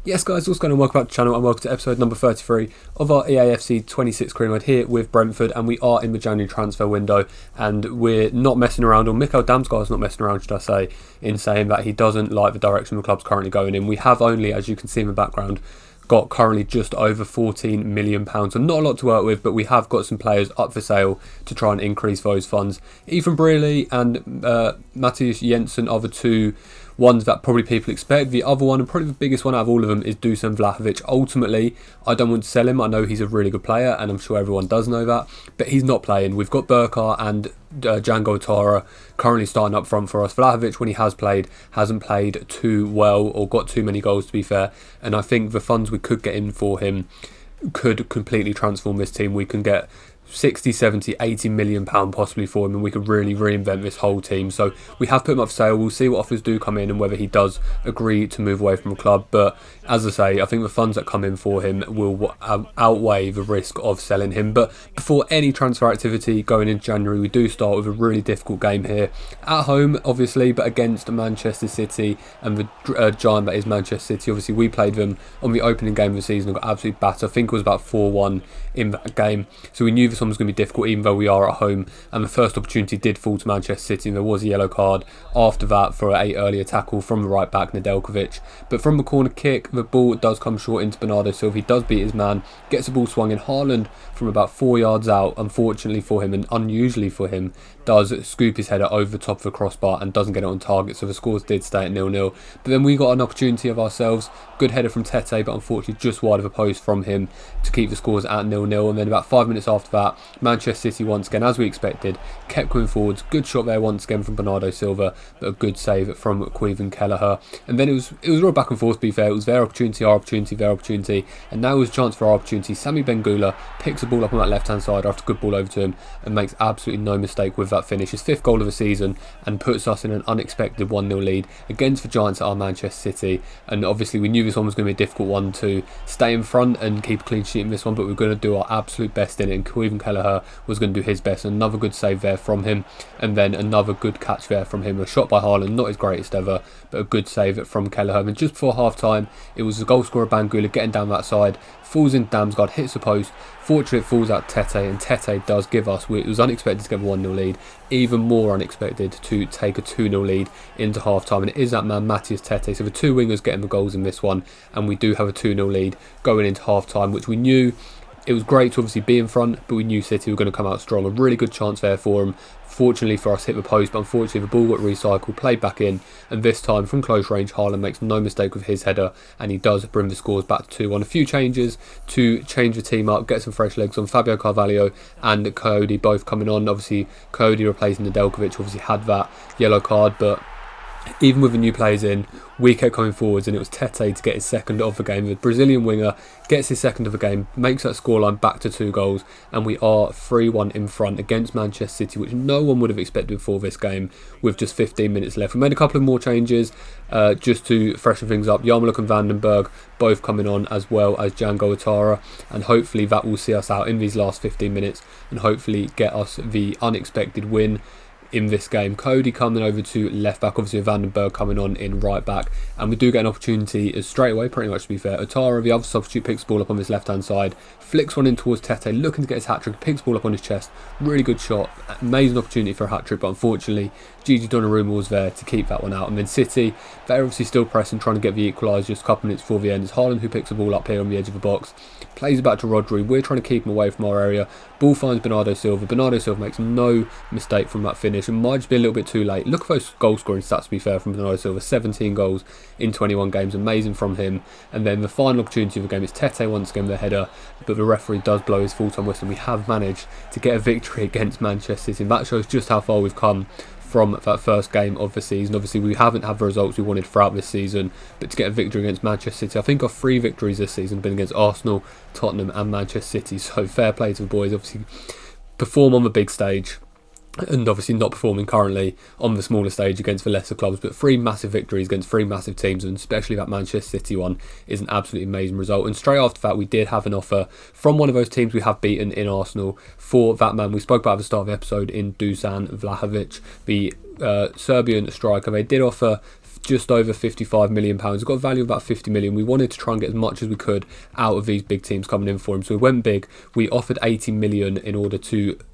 Yes guys, what's going on? Welcome back to the channel and welcome to episode number 33 of our EAFC 26 Career Mode here with Brentford, and we are in the January transfer window and we're not messing around, or Mikael Damsgaard's not messing around should I say, in saying that he doesn't like the direction the club's currently going in. We have only, as you can see in the background, got currently just over £14 million, so not a lot to work with, but we have got some players up for sale to try and increase those funds. Ethan Brearley and Matthias Jensen are the two ones that probably people expect. The other one, and probably the biggest one out of all of them, is Dusan Vlahovic. Ultimately, I don't want to sell him. I know he's a really good player, and I'm sure everyone does know that, but he's not playing. We've got Burkar and Django Tara currently starting up front for us. Vlahovic, when he has played, hasn't played too well or got too many goals, to be fair, and I think the funds we could get in for him could completely transform this team. We can get 60, 70, 80 million pound possibly for him, and we could really reinvent this whole team. So we have put him up for sale. We'll see what offers do come in and whether he does agree to move away from the club, but as I say, I think the funds that come in for him will outweigh the risk of selling him. But before any transfer activity going into January, we do start with a really difficult game here at home, obviously, but against Manchester City and the giant that is Manchester City. Obviously we played them on the opening game of the season and got absolutely battered. I think it was about 4-1 in that game, so we knew this one was going to be difficult even though we are at home, and the first opportunity did fall to Manchester City and there was a yellow card after that for an earlier tackle from the right back Nedeljkovic. But from the corner kick, the ball does come short into Bernardo Silva. He does beat his man, gets the ball swung in. Haaland from about 4 yards out, unfortunately for him and unusually for him, does scoop his header over the top of the crossbar and doesn't get it on target, so the scores did stay at 0-0. But then we got an opportunity of ourselves, good header from Tete, but unfortunately just wide of a post from him to keep the scores at 0-0. And then about 5 minutes after that, Manchester City once again, as we expected, kept coming forwards. Good shot there once again from Bernardo Silva, but a good save from Caoimhin Kelleher. And then it was real back and forth, to be fair. It was their opportunity, our opportunity, their opportunity, and now it was a chance for our opportunity. Sami Bengula picks the ball up on that left hand side after a good ball over to him and makes absolutely no mistake with that finish. His 5th goal of the season, and puts us in an unexpected 1-0 lead against the giants at our Manchester City. And obviously we knew this one was going to be a difficult one to stay in front and keep a clean sheet in this one, but we were going to do our absolute best in it, and Caoimhin Kelleher was going to do his best. Another good save there from him, and then another good catch there from him. A shot by Haaland, not his greatest ever, but a good save from Kelleher. And just before half time, it was the goal scorer Bangula getting down that side, falls into Damsgaard, hits the post. Fortunately it falls out Tete, and Tete does give us, it was unexpected to get a 1-0 lead, even more unexpected to take a 2-0 lead into half time, and it is that man Matthias Tete. So the two wingers getting the goals in this one, and we do have a 2-0 lead going into half time, which we knew. It was great to obviously be in front, but we knew City were going to come out strong. A really good chance there for them. Fortunately for us, hit the post, but unfortunately the ball got recycled, played back in, and this time from close range, Haaland makes no mistake with his header, and he does bring the scores back to 2-1. A few changes to change the team up, get some fresh legs on. Fabio Carvalho and Coyote both coming on. Obviously, Coyote replacing Nedeljkovic, obviously had that yellow card, but even with the new players in, we kept coming forwards, and it was Tete to get his second of the game. The Brazilian winger gets his second of the game, makes that scoreline back to 2 goals, and we are 3-1 in front against Manchester City, which no one would have expected before this game with just 15 minutes left. We made a couple of more changes just to freshen things up. Yarmouk and Vandenberg both coming on, as well as Django Tara, and hopefully that will see us out in these last 15 minutes and hopefully get us the unexpected win in this game. Cody coming over to left back, obviously Vandenberg coming on in right back, and we do get an opportunity straight away, pretty much, to be fair. Otara, the other substitute, picks the ball up on his left hand side, flicks one in towards Tete, looking to get his hat-trick, picks the ball up on his chest. Really good shot, amazing opportunity for a hat-trick, but unfortunately Gigi Donnarumma was there to keep that one out. And then City, they're obviously still pressing, trying to get the equaliser just a couple minutes before the end. It's Haaland who picks the ball up here on the edge of the box, plays it back to Rodri. We're trying to keep him away from our area. Ball finds Bernardo Silva. Bernardo Silva makes no mistake from that finish, and might just be a little bit too late. Look at those goal scoring stats, to be fair, from Bernardo Silva. 17 goals in 21 games, amazing from him. And then the final opportunity of the game is Tete once again with a header, but the referee does blow his full-time whistle, and we have managed to get a victory against Manchester City, and that shows just how far we've come from that first game of the season. Obviously we haven't had the results we wanted throughout this season, but to get a victory against Manchester City, I think our 3 victories this season have been against Arsenal, Tottenham and Manchester City, so fair play to the boys. Obviously perform on the big stage, and obviously not performing currently on the smaller stage against the lesser clubs, but 3 massive victories against 3 massive teams, and especially that Manchester City one is an absolutely amazing result. And straight after that we did have an offer from one of those teams we have beaten in Arsenal for that man we spoke about at the start of the episode in Dusan Vlahovic, the Serbian striker. They did offer just over £55 million. He's got a value of about 50 million. We wanted to try and get as much as we could out of these big teams coming in for him. So we went big. We offered 80 million in order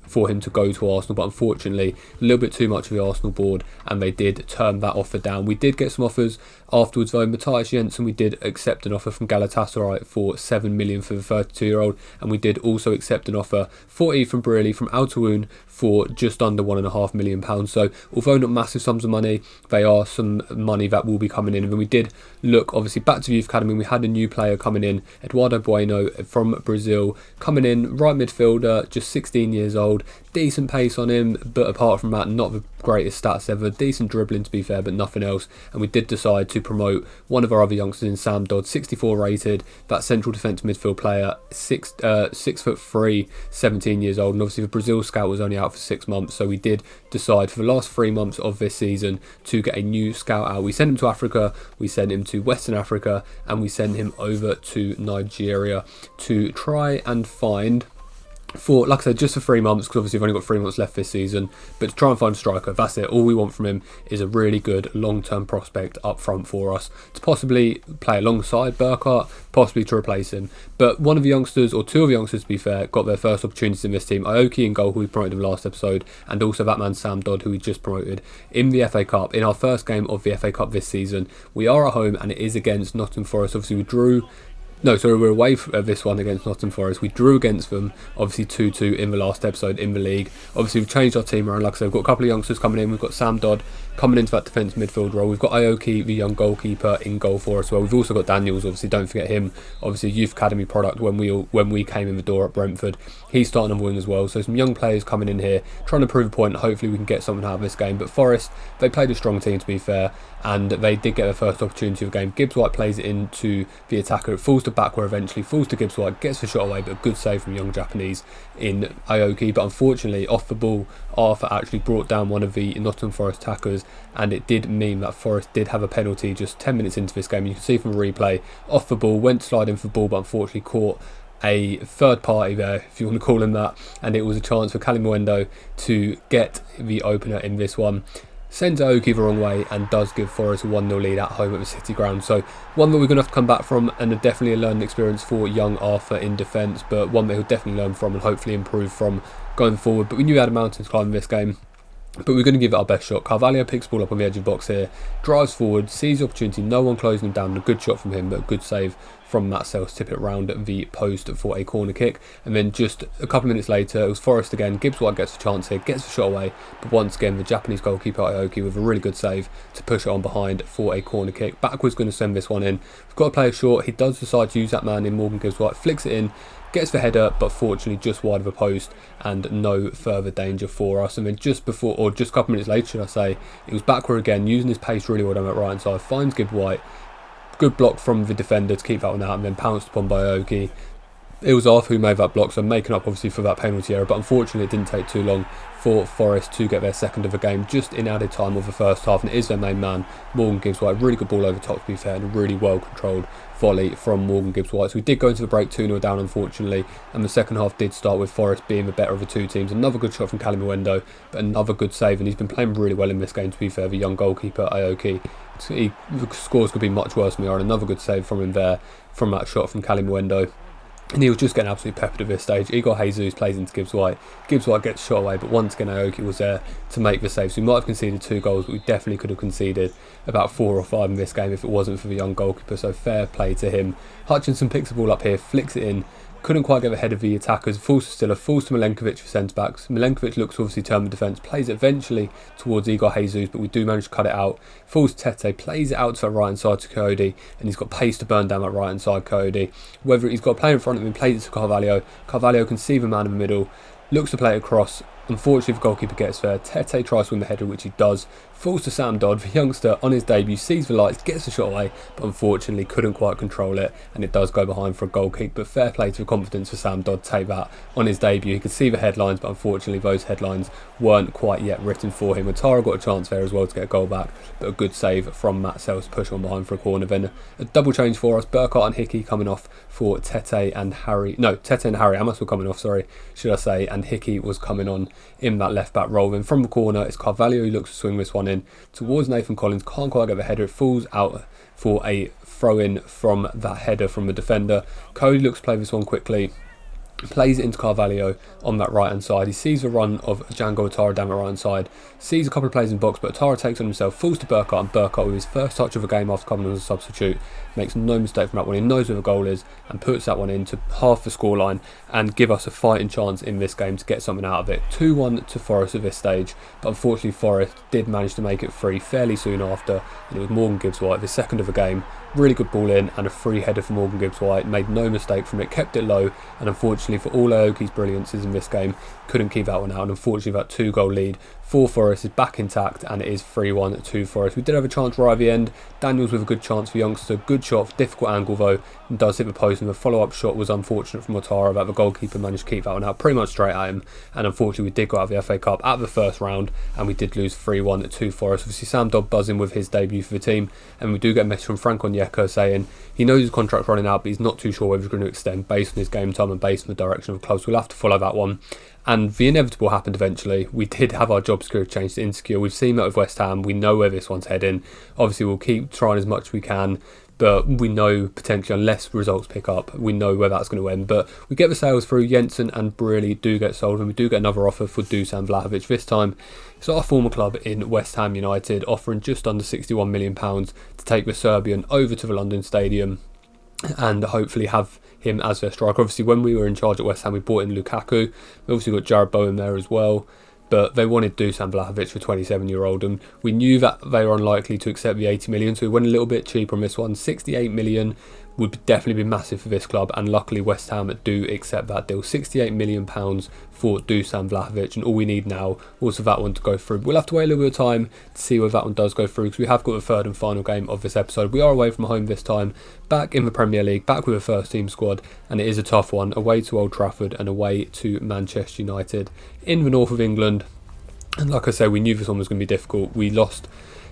for him to go to Arsenal, but unfortunately a little bit too much of the Arsenal board, and they did turn that offer down. We did get some offers afterwards though. Matthias Jensen, we did accept an offer from Galatasaray for 7 million for the 32-year-old, and we did also accept an offer for Ethan Brearley from Altoon for just under £1.5 million. So although not massive sums of money, they are some money that will be coming in. And then we did look obviously back to the youth academy. We had a new player coming in, Eduardo Bueno from Brazil, coming in, right midfielder, just 16 years old, decent pace on him, but apart from that, not the greatest stats ever. Decent dribbling to be fair, but nothing else. And we did decide to promote one of our other youngsters in Sam Dodd, 64 rated, that central defensive midfield player, 6'3", 17 years old. And obviously the Brazil scout was only out for 6 months, so we did decide for the last 3 months of this season to get a new scout out. We sent him to Africa, we sent him to Western Africa, and we sent him over to Nigeria to try and find, for, like I said, just for 3 months, because obviously we've only got 3 months left this season, but to try and find a striker. That's it. All we want from him is a really good long-term prospect up front for us to possibly play alongside Burkhardt, possibly to replace him. But one of the youngsters, or two of the youngsters to be fair, got their first opportunities in this team. Awoke in goal, who we promoted in the last episode, and also that man Sam Dodd, who we just promoted in the FA Cup, in our first game of the FA Cup this season. We are at home, and it is against Nottingham Forest. Obviously we drew... No, sorry, we're away for this one against Nottingham Forest. We drew against them, obviously 2-2 in the last episode in the league. Obviously, we've changed our team around. Like I said, we've got a couple of youngsters coming in. We've got Sam Dodd coming into that defence midfield role. We've got Awoke, the young goalkeeper, in goal for us as well. We've also got Daniels, obviously, don't forget him. Obviously, a youth academy product when we came in the door at Brentford. He's starting on wing as well. So some young players coming in here, trying to prove a point. Hopefully, we can get something out of this game. But Forest, they played a strong team, to be fair, and they did get their first opportunity of the game. Gibbs White plays it into the attacker. It falls to backward eventually, falls to Gibbs White, gets the shot away, but a good save from young Japanese in Aoki. But unfortunately, off the ball, Arthur actually brought down one of the Nottingham Forest attackers, and it did mean that Forest did have a penalty just 10 minutes into this game. You can see from the replay, off the ball, went sliding for the ball, but unfortunately caught a third party there, if you want to call him that, and it was a chance for Kalimwendo to get the opener in this one. Sends Aoki the wrong way and does give Forest a 1-0 lead at home at the City ground. So one that we're going to have to come back from, and definitely a learning experience for young Arthur in defence, but one that he'll definitely learn from and hopefully improve from going forward. But we knew we had a mountain to climb in this game, but we're going to give it our best shot. Carvalho picks the ball up on the edge of the box here, drives forward, sees the opportunity, no one closing him down. A good shot from him, but a good save from Matt Sells, tip it round the post for a corner kick. And then just a couple of minutes later, it was Forest again. Gibbs White gets a chance here, gets the shot away, but once again the Japanese goalkeeper Aoki with a really good save to push it on behind for a corner kick. Backwards going to send this one in. We've got to play short. He does decide to use that man in Morgan Gibbs White, flicks it in, gets the header, but fortunately just wide of a post and no further danger for us. And then just before, or just a couple of minutes later should I say, it was backward again, using his pace really well down that right hand side, finds Gibbs White. Good block from the defender to keep that one out, and then pounced upon by Aoki. It was Arthur who made that block, so making up obviously for that penalty error, but unfortunately it didn't take too long for Forest to get their second of the game, just in added time of the first half, and it is their main man, Morgan Gibbs White. Really good ball over top to be fair, and a really well controlled volley from Morgan Gibbs White. So we did go into the break 2-0 down unfortunately, and the second half did start with Forest being the better of the two teams. Another good shot from Kalimwendo, but another good save, and he's been playing really well in this game to be fair, the young goalkeeper Aoki. The scores could be much worse than they are, and another good save from him there from that shot from Kalimwendo. And he was just getting absolutely peppered at this stage. Igor Jesus plays into Gibbs White. Gibbs White gets shot away, but once again Aoki was there to make the save. So we might have conceded 2 goals, but we definitely could have conceded about 4 or 5 in this game if it wasn't for the young goalkeeper. So fair play to him. Hutchinson picks the ball up here, flicks it in. Couldn't quite get ahead of the attackers. Falls to Stiller, falls to Milenkovic for centre-backs. Milenkovic looks to obviously turn the defence, plays it eventually towards Igor Jesus, but we do manage to cut it out. Falls to Tete, plays it out to the right-hand side to Coyote, and he's got pace to burn down that right-hand side, Coyote. Whether he's got a player in front of him, plays it to Carvalho. Carvalho can see the man in the middle, looks to play it across. Unfortunately, the goalkeeper gets there. Tete tries to win the header, which he does. Falls to Sam Dodd, the youngster on his debut, sees the lights, gets the shot away, but unfortunately couldn't quite control it, and it does go behind for a goal kick. But fair play to the confidence for Sam Dodd to take that on his debut. He could see the headlines, but unfortunately those headlines weren't quite yet written for him. Atara got a chance there as well to get a goal back, but a good save from Matt Sells to push on behind for a corner. Then a double change for us. Burkhardt and Hickey coming off for Tete and Harry. No, Tete and Harry Amos were coming off, sorry, should I say, and Hickey was coming on in that left-back role. Then from the corner, it's Carvalho who looks to swing this one in towards Nathan Collins. Can't quite get the header. It falls out for a throw-in from that header from the defender. Cody looks to play this one quickly. Plays it into Carvalho on that right hand side. He sees the run of Django Atara down the right hand side, sees a couple of players in the box, but Atara takes on himself, falls to Burkhardt, and Burkhardt, with his first touch of the game after coming as a substitute, makes no mistake from that one. He knows where the goal is and puts that one into half the scoreline and give us a fighting chance in this game to get something out of it. 2-1 to Forest at this stage, but unfortunately Forest did manage to make it free fairly soon after, and it was Morgan Gibbs-White, the second of the game. Really good ball in and a free header for Morgan Gibbs-White. Made no mistake from it, kept it low, and unfortunately for all Aoke's brilliances in this game, couldn't keep that one out. And unfortunately that 2-goal lead for Forest is back intact, and it is 3-1 to Forest. We did have a chance right at the end. Daniels with a good chance for youngster. Good shot, difficult angle though, and does hit the post, and the follow-up shot was unfortunate from Atara, but the goalkeeper managed to keep that one out pretty much straight at him. And unfortunately we did go out of the FA Cup at the first round, and we did lose 3-1 to Forest. Obviously Sam Dodd buzzing with his debut for the team, and we do get a message from Frank Onyeka saying he knows his contract's running out, but he's not too sure whether he's going to extend based on his game time and based on the direction of the club, so we'll have to follow that one. And the inevitable happened eventually. We did have our job security changed to insecure. We've seen that with West Ham. We know where this one's heading. Obviously we'll keep trying as much as we can, but we know potentially, unless results pick up, we know where that's going to end. But we get the sales through. Jensen and Brearley do get sold, and we do get another offer for Dusan Vlahovic. This time it's our former club in West Ham United, offering just under £61 million to take the Serbian over to the London Stadium and hopefully have him as their striker. Obviously when we were in charge at West Ham, we brought in Lukaku. We obviously got Jared Bowen there as well, but they wanted Dusan Vlahovic for 27-year-old, and we knew that they were unlikely to accept the 80 million, so we went a little bit cheaper on this one. 68 million would definitely be massive for this club, and luckily West Ham do accept that deal. £68 million for Dusan Vlahovic, and all we need now was for that one to go through. We'll have to wait a little bit of time to see whether that one does go through, because we have got the third and final game of this episode. We are away from home this time, back in the Premier League, back with a first team squad, and it is a tough one, away to Old Trafford and away to Manchester United in the north of England. And like I say, we knew this one was going to be difficult. We lost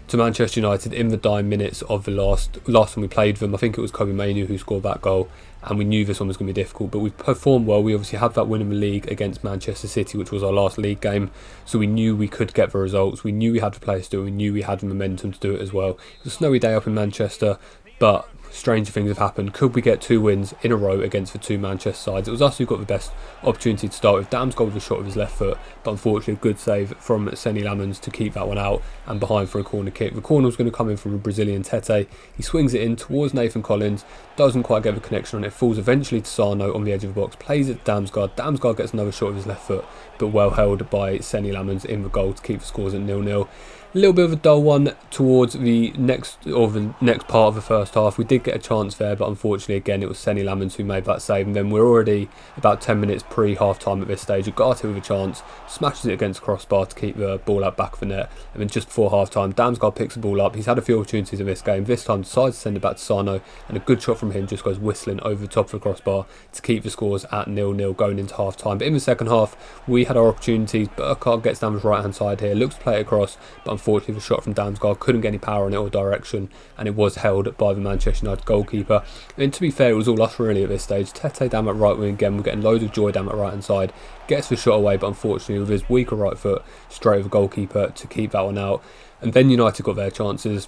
to Manchester United in the dying minutes of the last time we played them. I think it was Kobe Mainoo who scored that goal, and we knew this one was going to be difficult, but we performed well. We obviously had that win in the league against Manchester City, which was our last league game, so we knew we could get the results. We knew we had the players to do it. We knew we had the momentum to do it as well. It was a snowy day up in Manchester, but stranger things have happened. Could we get 2 wins in a row against the two Manchester sides? It was us who got the best opportunity to start with. Damsgaard with a shot of his left foot, but unfortunately a good save from Senny Lamens to keep that one out and behind for a corner kick. The corner was going to come in from a Brazilian Tete. He swings it in towards Nathan Collins, doesn't quite get the connection on it, falls eventually to Sarno on the edge of the box, plays it to Damsgaard. Damsgaard gets another shot of his left foot, but well held by Senny Lamens in the goal to keep the scores at 0-0. A little bit of a dull one towards the next part of the first half. We did get a chance there, but unfortunately again it was Senny Lamens who made that save, and then we're already about 10 minutes pre-half time at this stage. Ugarte with a chance, smashes it against the crossbar to keep the ball out back of the net, and then just before half time Damsgaard picks the ball up. He's had a few opportunities in this game. This time decides to send it back to Sarno, and a good shot from him just goes whistling over the top of the crossbar to keep the scores at 0-0 going into half time. But in the second half we had our opportunities. Burkhardt gets down his right hand side here, looks to play it across, but unfortunately the shot from Damsgaard couldn't get any power on it or direction, and it was held by the Manchester United goalkeeper. And to be fair, it was all us really at this stage. Tete down at right wing again, we're getting loads of joy down at right hand side, gets the shot away, but unfortunately with his weaker right foot straight over goalkeeper to keep that one out. And then United got their chances,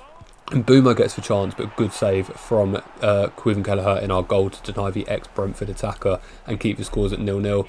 and Boomer gets the chance, but good save from Quiven Kelleher in our goal to deny the ex-Brentford attacker and keep the scores at 0-0.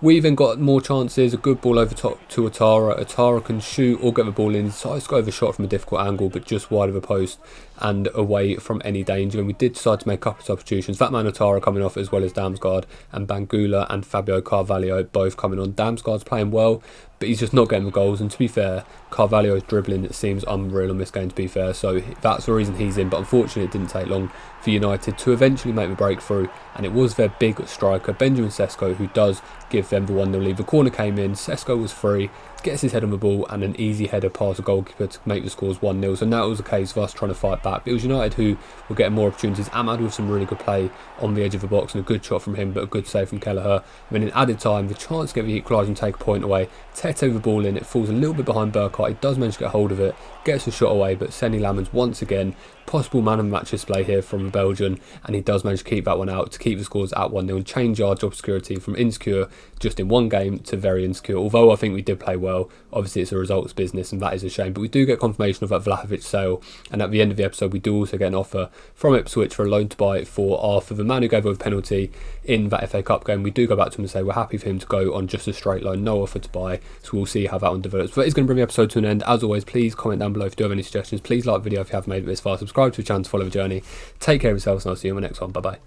We then got more chances, a good ball over top to Atara. Atara can shoot or get the ball in. He decides to go over a shot from a difficult angle, but just wide of a post and away from any danger. And we did decide to make a couple of substitutions. That man Atara coming off, as well as Damsgaard, and Bangula and Fabio Carvalho both coming on. Damsgaard's playing well, but he's just not getting the goals. And to be fair, Carvalho's dribbling, it seems unreal on this game, to be fair. So that's the reason he's in. But unfortunately, it didn't take long for United to eventually make the breakthrough. And it was their big striker, Benjamin Sesko, who does give them the 1-0 lead. The corner came in, Sesko was free, gets his head on the ball and an easy header past the goalkeeper to make the scores 1-0. So now it was a case of us trying to fight back. But it was United who were getting more opportunities. Ahmad with some really good play on the edge of the box and a good shot from him, but a good save from Kelleher. And then in added time, the chance to get the equaliser and take a point away. Tete over the ball in, it falls a little bit behind Burkhardt. He does manage to get hold of it, gets the shot away, but Senny Lamens once again, possible man of the match display here from the Belgian, and he does manage to keep that one out to keep the scores at 1-0 and change our job security from insecure just in one game to very insecure. Although I think we did play well, obviously it's a results business and that is a shame, but we do get confirmation of that Vlahovic sale, and at the end of the episode we do also get an offer from Ipswich for a loan to buy for Arthur, the man who gave away the penalty in that FA Cup game. We do go back to him and say we're happy for him to go on just a straight loan, no offer to buy, so we'll see how that one develops. But that is going to bring the episode to an end. As always, please comment down below if you do have any suggestions. Please like the video if you haven't made it this far, subscribe to the channel to follow the journey. Take care of yourselves and I'll see you in the next one. Bye bye.